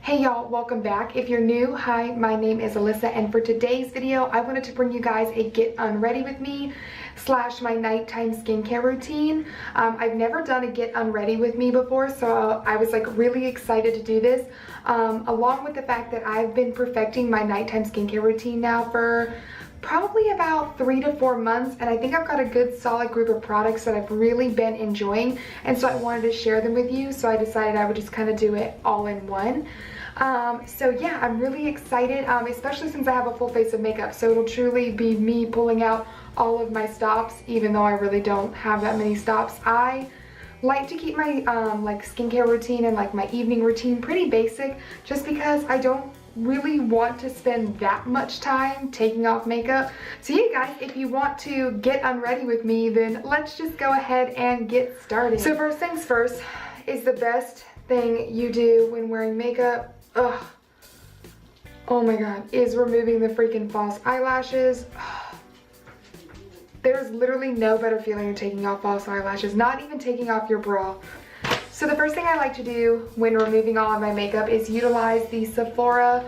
Hey y'all, welcome back. If you're new, hi, my name is Alyssa, and for today's video, I wanted to bring you guys a get unready with me / my nighttime skincare routine. I've never done a get unready with me before, so I was like really excited to do this, along with the fact that I've been perfecting my nighttime skincare routine now for probably about 3 to 4 months, and I think I've got a good solid group of products that I've really been enjoying, and so I wanted to share them with you, so I decided I would just kind of do it all in one. So yeah, I'm really excited, especially since I have a full face of makeup, so it'll truly be me pulling out all of my stops, even though I really don't have that many stops. I like to keep my like skincare routine and like my evening routine pretty basic, just because I don't really want to spend that much time taking off makeup. So you guys, if you want to get unready with me, then let's just go ahead and get started. So first things first is the best thing you do when wearing makeup, oh my god, is removing the freaking false eyelashes. There's literally no better feeling than taking off false eyelashes, not even taking off your bra. So the first thing I like to do when removing all of my makeup is utilize the Sephora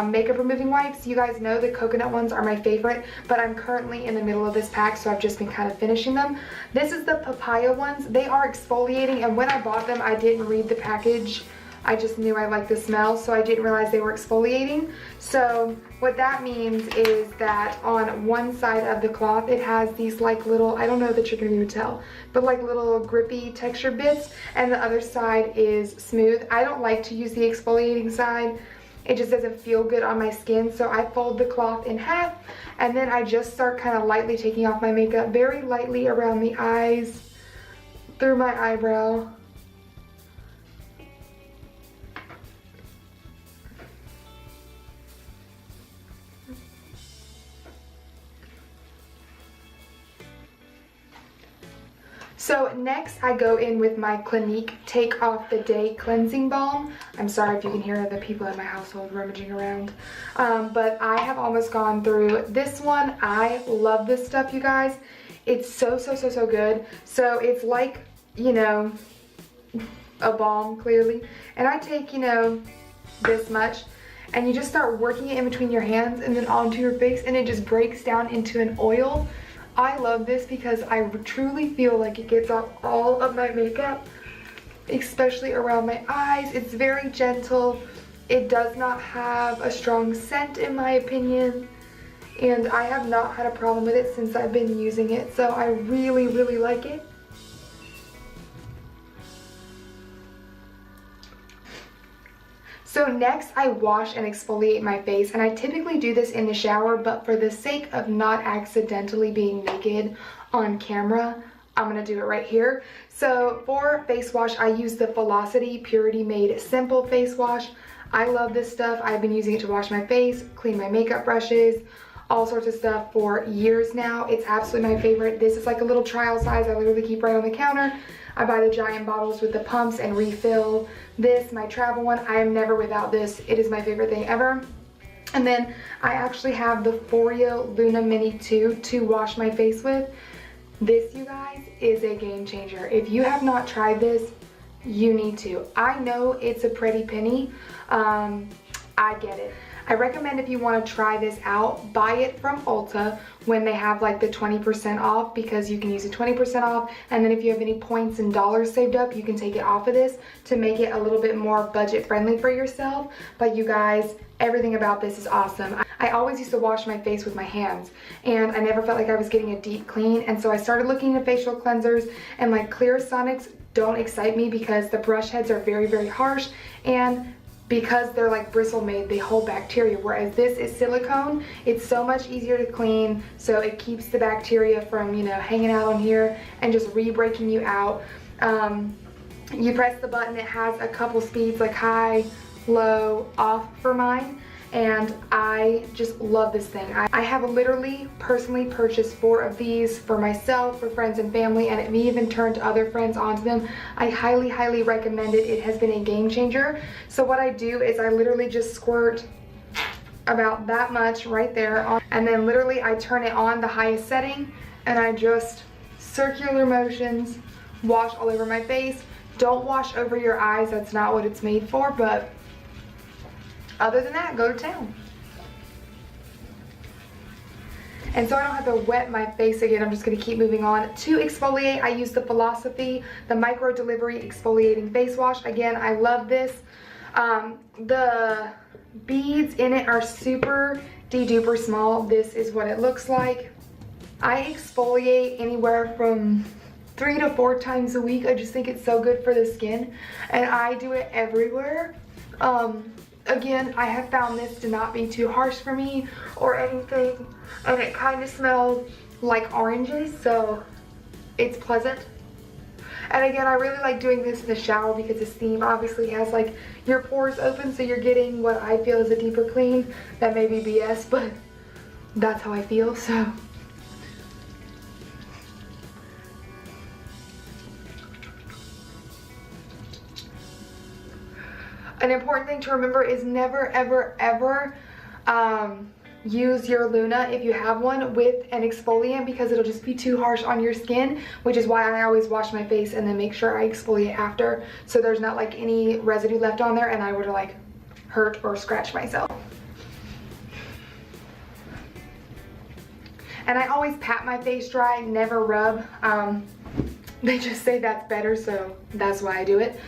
makeup removing wipes. You guys know the coconut ones are my favorite, but I'm currently in the middle of this pack, so I've just been kind of finishing them. This is the papaya ones. They are exfoliating, and when I bought them, I didn't read the package. I just knew I liked the smell, so I didn't realize they were exfoliating. So what that means is that on one side of the cloth, it has these like little, I don't know that you're gonna be able to tell, but like little grippy texture bits, and the other side is smooth. I don't like to use the exfoliating side. It just doesn't feel good on my skin, so I fold the cloth in half, and then I just start kind of lightly taking off my makeup, very lightly around the eyes, through my eyebrow. So next I go in with my Clinique Take Off the Day Cleansing Balm. I'm sorry if you can hear the people in my household rummaging around. But I have almost gone through this one. I love this stuff, you guys. It's so good. So it's like, you know, a balm clearly. And I take, you know, this much, and you just start working it in between your hands and then onto your face, and it just breaks down into an oil. I love this because I truly feel like it gets off all of my makeup, especially around my eyes. It's very gentle. It does not have a strong scent in my opinion, and I have not had a problem with it since I've been using it, so I really like it. So next I wash and exfoliate my face, and I typically do this in the shower, but for the sake of not accidentally being naked on camera, I'm gonna do it right here. So for face wash, I use the Velocity Purity Made Simple Face Wash. I love this stuff. I've been using it to wash my face, clean my makeup brushes, all sorts of stuff for years now. It's absolutely my favorite. This is like a little trial size. I literally keep right on the counter. I buy the giant bottles with the pumps and refill this, my travel one. I am never without this. It is my favorite thing ever. And then I actually have the Foreo Luna Mini 2 to wash my face with. This, you guys, is a game changer. If you have not tried this, you need to. I know it's a pretty penny. I get it. I recommend if you want to try this out, buy it from Ulta when they have like the 20% off, because you can use the 20% off, and then if you have any points and dollars saved up, you can take it off of this to make it a little bit more budget friendly for yourself. But you guys, everything about this is awesome. I always used to wash my face with my hands, and I never felt like I was getting a deep clean, and so I started looking at facial cleansers, and like Clarisonics don't excite me because the brush heads are very harsh, and because they're like bristle made, they hold bacteria, whereas this is silicone. It's so much easier to clean, so it keeps the bacteria from, you know, hanging out on here and just re-breaking you out. You press the button, it has a couple speeds, like high, low, off for mine, and I just love this thing. I have literally personally purchased 4 of these for myself, for friends and family, and it may even turn to other friends onto them. I highly recommend it. It has been a game changer. So what I do is I literally just squirt about that much right there on, and then literally I turn it on the highest setting, and I just circular motions wash all over my face. Don't wash over your eyes, that's not what it's made for, but other than that, go to town. And so I don't have to wet my face again, I'm just going to keep moving on. To exfoliate, I use the Philosophy, the Micro Delivery Exfoliating Face Wash. Again, I love this. The beads in it are super de-duper small. This is what it looks like. I exfoliate anywhere from 3 to 4 times a week. I just think it's so good for the skin, and I do it everywhere. Again, I have found this to not be too harsh for me or anything, and it kind of smells like oranges, so it's pleasant. And again, I really like doing this in the shower because the steam obviously has like your pores open, so you're getting what I feel is a deeper clean. That may be BS, but that's how I feel, so. An important thing to remember is never, ever, ever use your Luna, if you have one, with an exfoliant, because it'll just be too harsh on your skin, which is why I always wash my face and then make sure I exfoliate after, so there's not like any residue left on there and I were to like hurt or scratch myself. And I always pat my face dry, never rub. They just say that's better, so that's why I do it.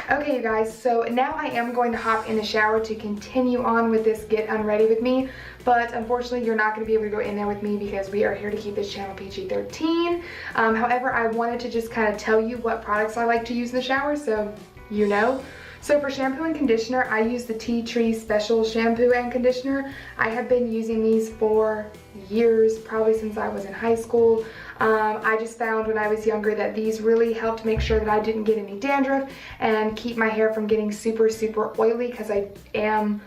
Okay, you guys, so now I am going to hop in the shower to continue on with this Get Unready with me, but unfortunately you're not going to be able to go in there with me because we are here to keep this channel PG-13. However, I wanted to just kind of tell you what products I like to use in the shower, so you know. So for shampoo and conditioner, I use the Tea Tree Special Shampoo and Conditioner. I have been using these for years, probably since I was in high school. I just found when I was younger that these really helped make sure that I didn't get any dandruff and keep my hair from getting super, super oily, because I am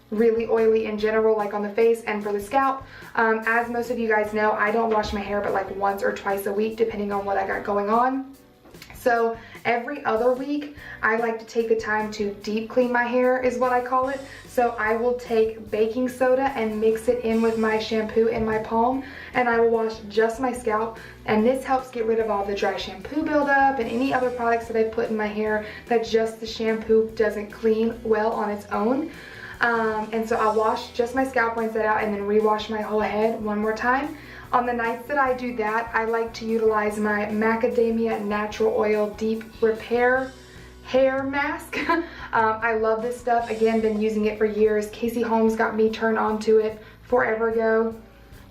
really oily in general, like on the face and for the scalp. As most of you guys know, I don't wash my hair but like once or twice a week, depending on what I got going on. So every other week, I like to take the time to deep clean my hair, is what I call it. So I will take baking soda and mix it in with my shampoo in my palm, and I will wash just my scalp. And this helps get rid of all the dry shampoo buildup and any other products that I put in my hair that just the shampoo doesn't clean well on its own. And so I'll wash just my scalp, rinse that out, and then rewash my whole head one more time. On the nights that I do that, I like to utilize my Macadamia Natural Oil Deep Repair Hair Mask. I love this stuff. Again, been using it for years. Casey Holmes got me turned on to it forever ago.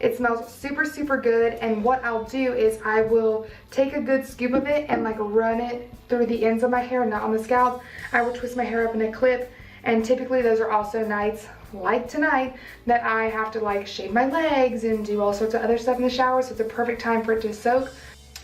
It smells super, super good, and what I'll do is I will take a good scoop of it and like run it through the ends of my hair, not on the scalp. I will twist my hair up in a clip, and typically those are also nights like tonight that I have to like shave my legs and do all sorts of other stuff in the shower, so it's a perfect time for it to soak.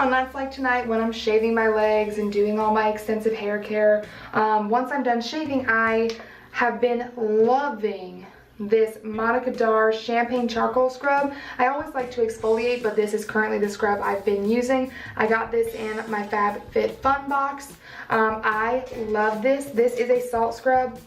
On nights like tonight, when I'm shaving my legs and doing all my extensive hair care, once I'm done shaving, I have been loving this Monica Dar Champagne Charcoal Scrub. I always like to exfoliate, but this is currently the scrub I've been using. I got this in my FabFitFun box. I love this. This is a salt scrub.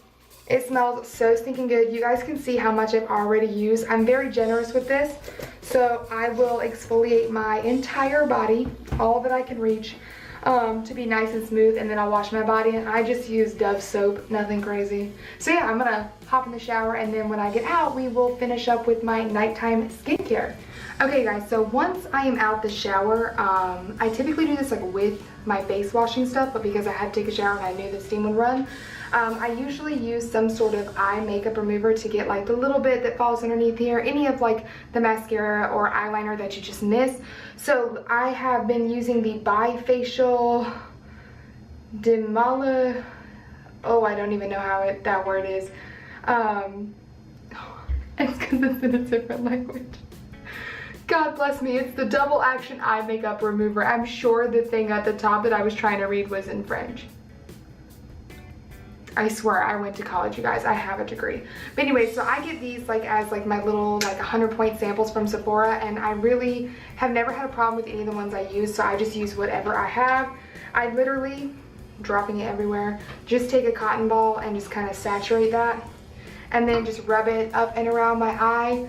It smells so stinking good. You guys can see how much I've already used. I'm very generous with this, so I will exfoliate my entire body, all that I can reach, to be nice and smooth, and then I'll wash my body, and I just use Dove soap, nothing crazy. So yeah, I'm gonna hop in the shower, and then when I get out, we will finish up with my nighttime skincare. Okay guys, so once I am out the shower, I typically do this like with my face washing stuff, but because I had to take a shower and I knew the steam would run, I usually use some sort of eye makeup remover to get like the little bit that falls underneath here, any of like the mascara or eyeliner that you just miss. So I have been using the Bifacial Demala, oh, I don't even know how that word is. It's because it's in a different language. God bless me, it's the double action eye makeup remover. I'm sure the thing at the top that I was trying to read was in French. I swear I went to college, you guys. I have a degree. But anyway, so I get these like as like my little like 100-point samples from Sephora, and I really have never had a problem with any of the ones I use, so I just use whatever I have. I literally, dropping it everywhere, just take a cotton ball and just kind of saturate that, and then just rub it up and around my eye.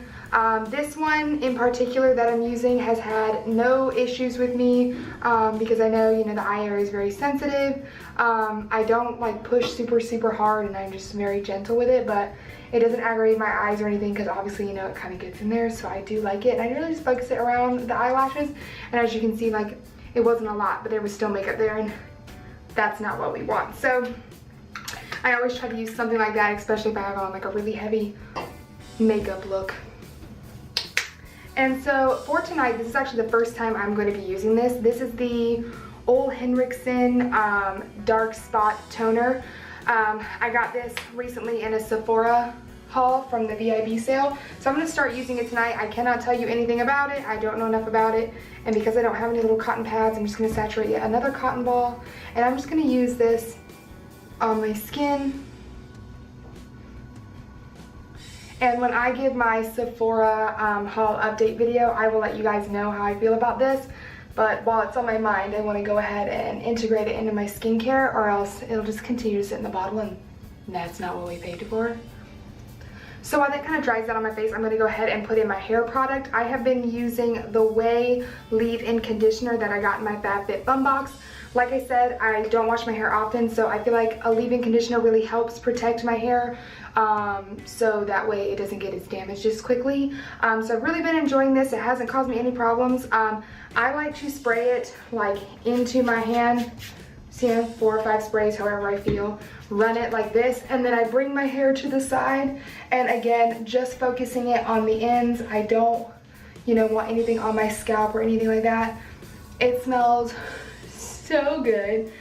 This one in particular that I'm using has had no issues with me, because I know, you know, the eye area is very sensitive. I don't like push super hard, and I'm just very gentle with it, but it doesn't aggravate my eyes or anything because obviously, you know, it kind of gets in there, so I do like it. And I really just focus it around the eyelashes, and as you can see, like, it wasn't a lot, but there was still makeup there, and that's not what we want. So I always try to use something like that, especially if I have on like a really heavy makeup look. And so for tonight, this is actually the first time I'm going to be using this. This is the Ole Henriksen Dark Spot Toner. I got this recently in a Sephora haul from the VIB sale. So I'm going to start using it tonight. I cannot tell you anything about it. I don't know enough about it. And because I don't have any little cotton pads, I'm just going to saturate yet another cotton ball. And I'm just going to use this on my skin. And when I give my Sephora haul update video, I will let you guys know how I feel about this. But while it's on my mind, I want to go ahead and integrate it into my skincare, or else it'll just continue to sit in the bottle, and that's not what we paid for. So while that kind of dries out on my face, I'm going to go ahead and put in my hair product. I have been using the Way Leave-In Conditioner that I got in my FabFitFun box. Like I said, I don't wash my hair often, so I feel like a leave-in conditioner really helps protect my hair, so that way it doesn't get as damaged as quickly. So I've really been enjoying this. It hasn't caused me any problems. I like to spray it like into my hand. See, 4 or 5 sprays, however I feel. Run it like this, and then I bring my hair to the side, and again, just focusing it on the ends. I don't, you know, want anything on my scalp or anything like that. It smells so good.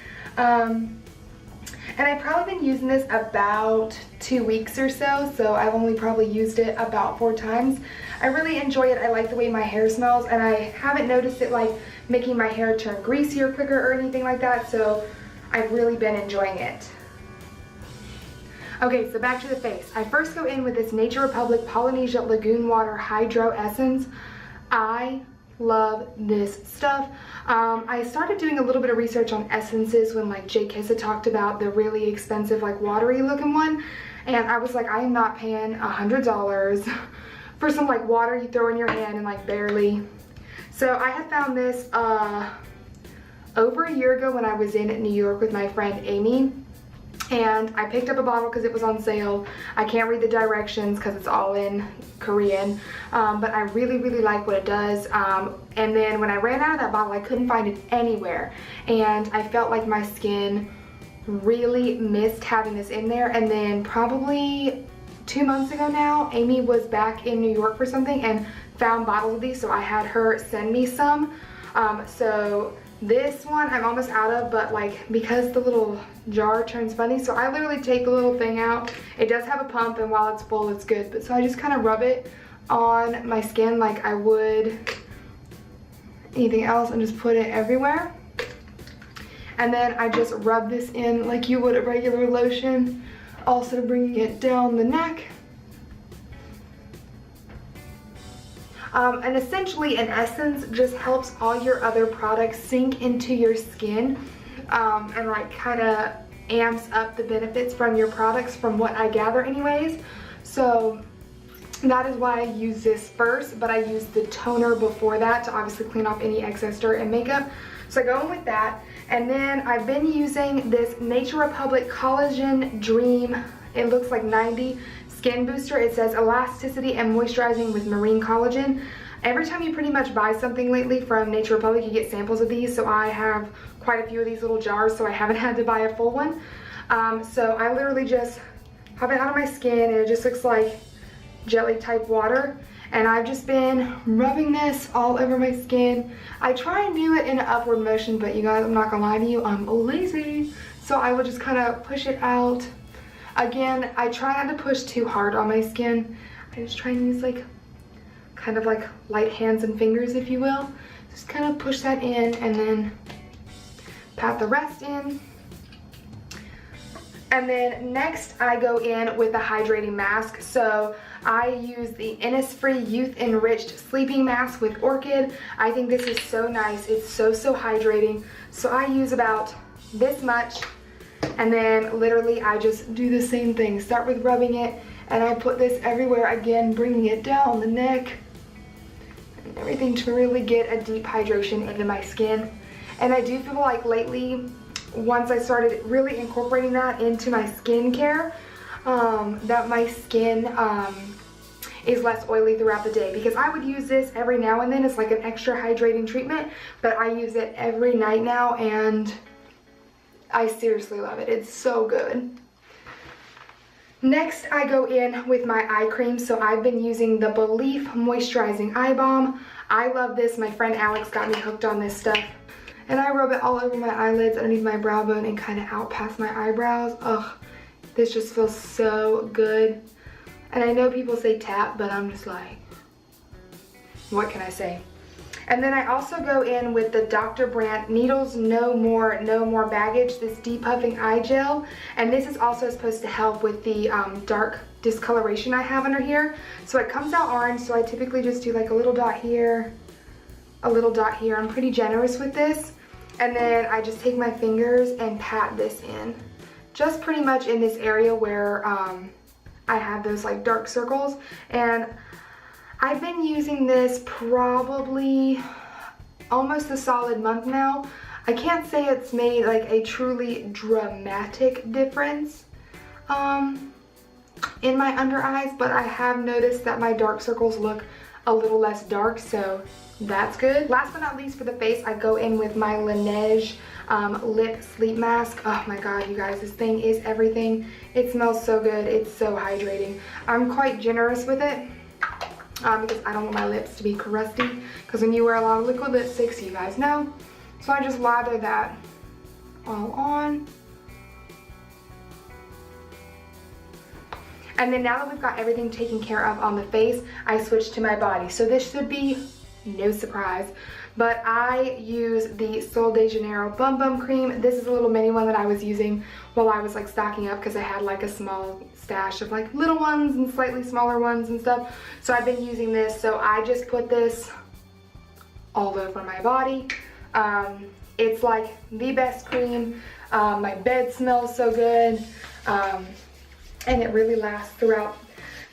And I've probably been using this about 2 weeks or so, so I've only probably used it about 4 times. I really enjoy it. I like the way my hair smells, and I haven't noticed it like making my hair turn greasier quicker or anything like that, so I've really been enjoying it. Okay, so back to the face. I first go in with this Nature Republic Polynesia Lagoon Water Hydro Essence. I love this stuff. I started doing a little bit of research on essences when like Jay Kissa talked about the really expensive like watery looking one, and I was like, I am not paying $100 for some like water you throw in your hand and like barely. So I had found this over a year ago when I was in New York with my friend Amy, and I picked up a bottle because it was on sale. I can't read the directions because it's all in Korean, but I really like what it does. And then when I ran out of that bottle, I couldn't find it anywhere, and I felt like my skin really missed having this in there. And then probably 2 months ago now, Amy was back in New York for something and found bottles of these, so I had her send me some. So this one I'm almost out of, but like because the little jar turns funny, so I literally take the little thing out. It does have a pump, and while it's full it's good, but so I just kind of rub it on my skin like I would anything else, and just put it everywhere. And then I just rub this in like you would a regular lotion, also bringing it down the neck. And essentially an essence just helps all your other products sink into your skin, and like kind of amps up the benefits from your products, from what I gather anyways. So that is why I use this first, but I use the toner before that to obviously clean off any excess dirt and makeup. So I go in with that, and then I've been using this Nature Republic Collagen Dream, it looks like 90 Skin Booster. It says elasticity and moisturizing with marine collagen. Every time you pretty much buy something lately from Nature Republic, you get samples of these, so I have quite a few of these little jars, so I haven't had to buy a full one. So I literally just have it on my skin, and it just looks like jelly type water, and I've just been rubbing this all over my skin. I try and do it in an upward motion, but you guys, I'm not gonna lie to you, I'm lazy, so I will just kind of push it out. Again, I try not to push too hard on my skin. I just try and use like kind of like light hands and fingers, if you will. Just kind of push that in, and then pat the rest in. And then next I go in with the hydrating mask. So I use the Innisfree Youth Enriched Sleeping Mask with Orchid. I think this is so nice. It's so hydrating. So I use about this much, and then literally I just do the same thing. Start with rubbing it, and I put this everywhere, again bringing it down the neck and everything to really get a deep hydration into my skin. And I do feel like lately once I started really incorporating that into my skincare, that my skin is less oily throughout the day, because I would use this every now and then as like an extra hydrating treatment, but I use it every night now and I seriously love it. It's so good. Next, I go in with my eye cream. So I've been using the Belief Moisturizing Eye Balm. I love this. My friend Alex got me hooked on this stuff. And I rub it all over my eyelids, underneath my brow bone, and kind of out past my eyebrows. Ugh, this just feels so good. And I know people say tap, but I'm just like, what can I say? And then I also go in with the Dr. Brandt Needles No More Baggage, this depuffing eye gel. And this is also supposed to help with the dark discoloration I have under here. So it comes out orange, so I typically just do like a little dot here, a little dot here. I'm pretty generous with this. And then I just take my fingers and pat this in. Just pretty much in this area where I have those like dark circles. And I've been using this probably almost a solid month now. I can't say it's made like a truly dramatic difference in my under eyes, but I have noticed that my dark circles look a little less dark, so that's good. Last but not least, for the face, I go in with my Laneige lip sleep mask. Oh my god, you guys, this thing is everything. It smells so good. It's so hydrating. I'm quite generous with it because I don't want my lips to be crusty, because when you wear a lot of liquid lipsticks, you guys know. So I just lather that all on. And then now that we've got everything taken care of on the face, I switch to my body. So this should be no surprise, but I use the Sol de Janeiro Bum Bum Cream. This is a little mini one that I was using while I was like stocking up, because I had like a small stash of like little ones and slightly smaller ones and stuff. So I've been using this. So I just put this all over my body. It's like the best cream. My bed smells so good. And it really lasts throughout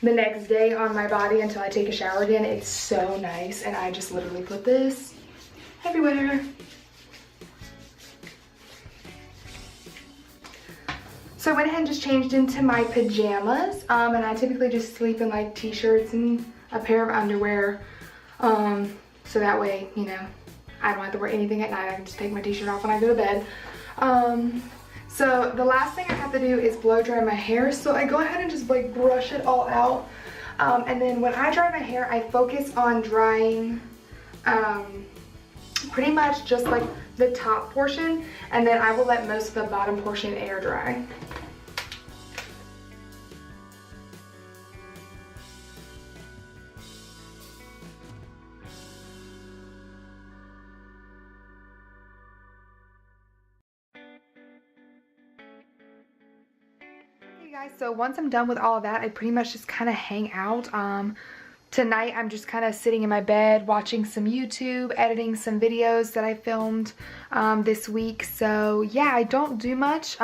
the next day on my body until I take a shower again. It's so nice, and I just literally put this everywhere. So I went ahead and just changed into my pajamas, and I typically just sleep in like t-shirts and a pair of underwear, so that way, you know, I don't have to wear anything at night. I can just take my t-shirt off when I go to bed. So the last thing I have to do is blow dry my hair. So I go ahead and just like brush it all out. And then when I dry my hair, I focus on drying pretty much just like the top portion. And then I will let most of the bottom portion air dry. Guys, so once I'm done with all of that, I pretty much just kind of hang out. Tonight I'm just kind of sitting in my bed watching some YouTube, editing some videos that I filmed this week. So yeah, I don't do much.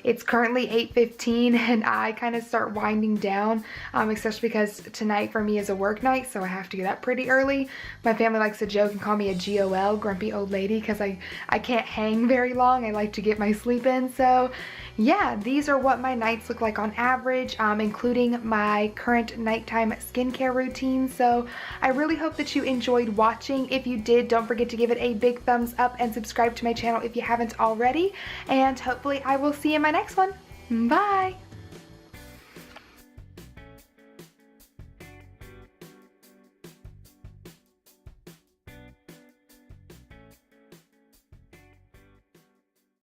It's currently 8:15 and I kind of start winding down, especially because tonight for me is a work night, so I have to get up pretty early. My family likes to joke and call me a GOL, grumpy old lady, because I can't hang very long. I like to get my sleep in. So yeah, these are what my nights look like on average, including my current nighttime skincare routine. So I really hope that you enjoyed watching. If you did, don't forget to give it a big thumbs up and subscribe to my channel if you haven't already. And hopefully I will see you in my next one. Bye!